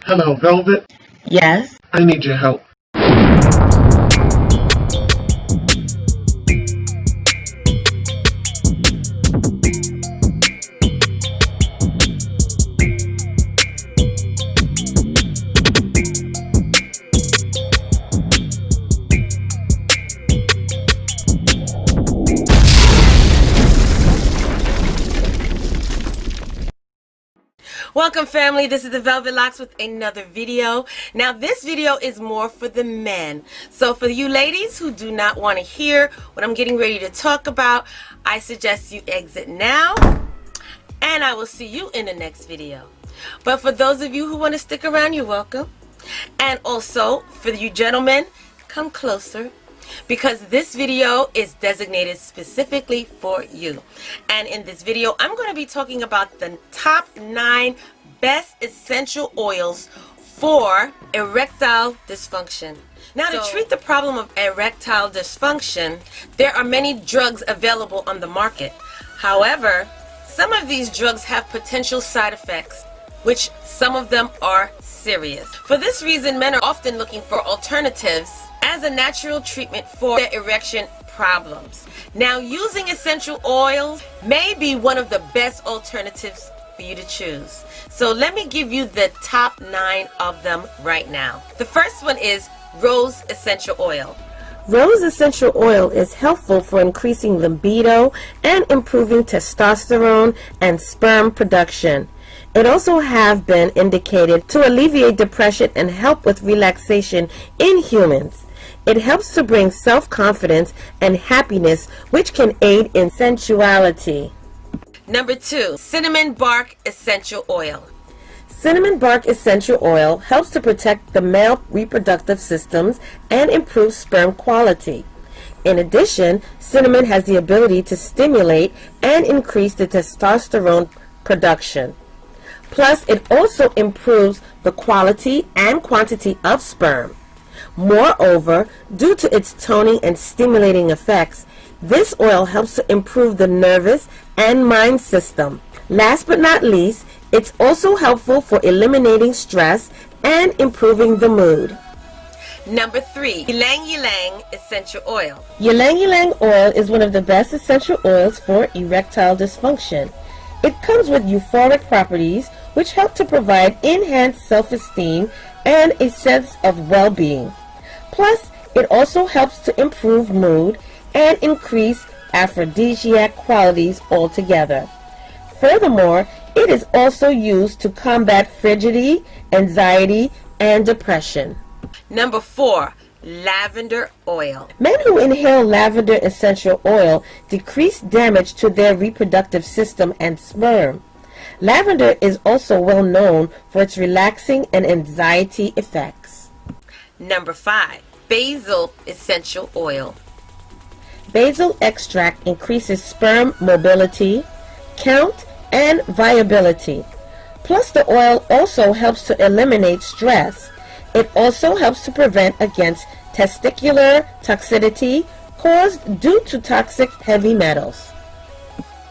Hello, Velvet. Yes. I need your help. Welcome, family. This is the Velvet Locks with another video. Now this video is more for the men, so for you ladies who do not want to hear what I'm getting ready to talk about, I suggest you exit now, and I will see you in the next video. But for those of you who want to stick around, you're welcome. And also for you gentlemen, come closer, because this video is designated specifically for you. And in this video, I'm going to be talking about the top 9 best essential oils for erectile dysfunction. Now, to treat the problem of erectile dysfunction, there are many drugs available on the market. However, some of these drugs have potential side effects, which some of them are serious. For this reason, men are often looking for alternatives as a natural treatment for their erection problems. Now, using essential oils may be one of the best alternatives for you to choose. So let me give you the top 9 of them right now. The first one is rose essential oil. Rose essential oil is helpful for increasing libido and improving testosterone and sperm production. It also have been indicated to alleviate depression and help with relaxation in humans. It helps to bring self-confidence and happiness, which can aid in sensuality. Number 2, cinnamon bark essential oil. Cinnamon bark essential oil helps to protect the male reproductive systems and improve sperm quality. In addition, cinnamon has the ability to stimulate and increase the testosterone production. Plus, it also improves the quality and quantity of sperm. Moreover, due to its toning and stimulating effects, this oil helps to improve the nervous and mind system. Last but not least, it's also helpful for eliminating stress and improving the mood. Number 3, Ylang essential oil. Ylang oil is one of the best essential oils for erectile dysfunction. It comes with euphoric properties which help to provide enhanced self-esteem and a sense of well-being. Plus, it also helps to improve mood and increase aphrodisiac qualities altogether. Furthermore, it is also used to combat frigidity, anxiety, and depression. Number 4, lavender oil. Men who inhale lavender essential oil decrease damage to their reproductive system and sperm. Lavender is also well known for its relaxing and anxiety effects. Number 5, basil essential oil. Basil extract increases sperm mobility, count, and viability. Plus, the oil also helps to eliminate stress. It also helps to prevent against testicular toxicity caused due to toxic heavy metals.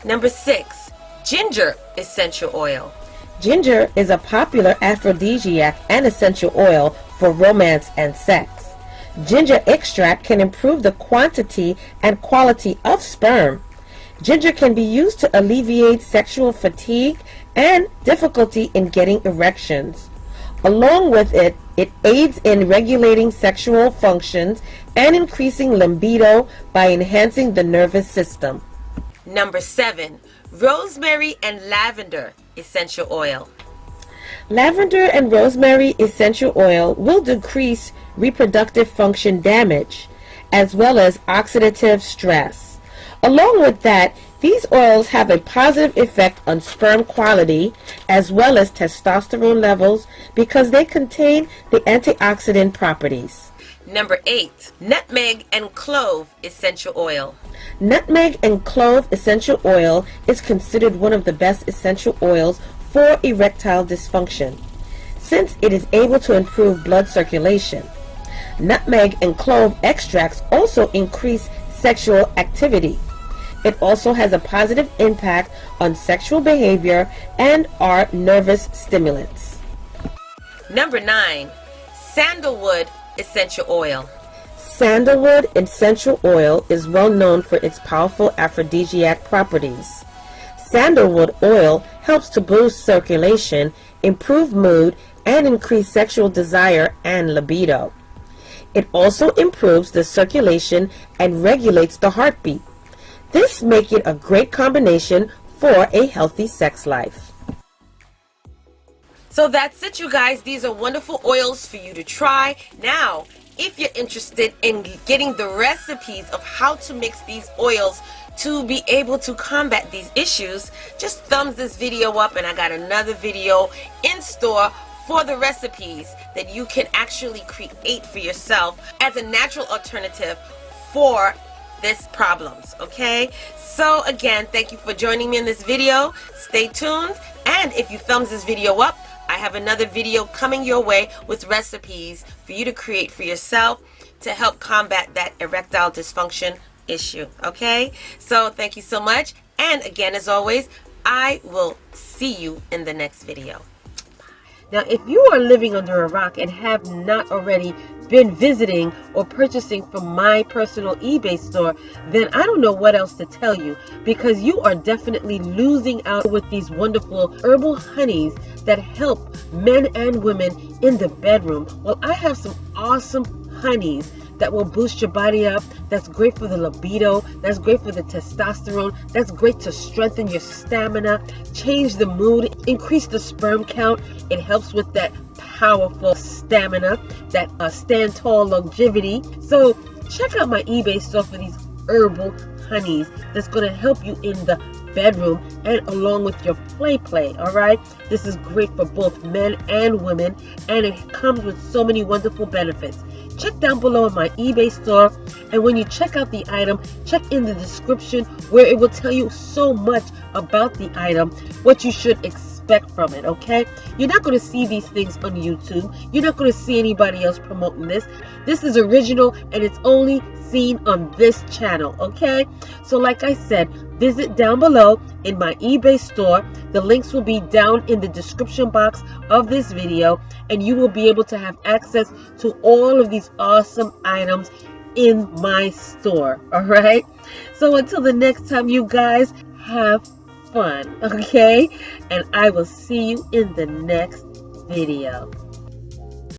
Number 6, ginger essential oil. Ginger is a popular aphrodisiac and essential oil for romance and sex. Ginger extract can improve the quantity and quality of sperm. Ginger can be used to alleviate sexual fatigue and difficulty in getting erections. Along with it, it aids in regulating sexual functions and increasing libido by enhancing the nervous system. Number 7, rosemary and lavender essential oil. Lavender and rosemary essential oil will decrease reproductive function damage as well as oxidative stress. Along with that, these oils have a positive effect on sperm quality as well as testosterone levels because they contain the antioxidant properties. Number 8, nutmeg and clove essential oil. Nutmeg and clove essential oil is considered one of the best essential oils for erectile dysfunction, since it is able to improve blood circulation. Nutmeg and clove extracts also increase sexual activity. It also has a positive impact on sexual behavior and are nervous stimulants. Number 9, Sandalwood Essential Oil. Sandalwood essential oil is well known for its powerful aphrodisiac properties. Sandalwood oil helps to boost circulation, improve mood, and increase sexual desire and libido. It also improves the circulation and regulates the heartbeat. This makes it a great combination for a healthy sex life. So that's it, you guys. These are wonderful oils for you to try. Now, if you're interested in getting the recipes of how to mix these oils to be able to combat these issues, just thumbs this video up, and I got another video in store for the recipes that you can actually create for yourself as a natural alternative for this problems. Okay, so again, thank you for joining me in this video. Stay tuned, and if you thumbs this video up, I have another video coming your way with recipes for you to create for yourself to help combat that erectile dysfunction issue. Okay, so thank you so much, and again, as always, I will see you in the next video. Now, if you are living under a rock and have not already been visiting or purchasing from my personal eBay store, then I don't know what else to tell you, because you are definitely losing out with these wonderful herbal honeys that help men and women in the bedroom. Well, I have some awesome honeys that will boost your body up. That's great for the libido. That's great for the testosterone. That's great to strengthen your stamina, change the mood, increase the sperm count. It helps with that powerful stamina, that stand tall longevity. So check out my eBay store for these herbal honeys that's going to help you in the bedroom and along with your play. All right, this is great for both men and women, and it comes with so many wonderful benefits. Check down below in my eBay store, and when you check out the item, check in the description where it will tell you so much about the item, what you should expect from it. Okay, you're not going to see these things on YouTube. You're not going to see anybody else promoting this. This is original, and it's only seen on this channel. Okay, so like I said, visit down below in my eBay store. The links will be down in the description box of this video, and you will be able to have access to all of these awesome items in my store. All right, so until the next time, you guys, have fun. Okay, and I will see you in the next video.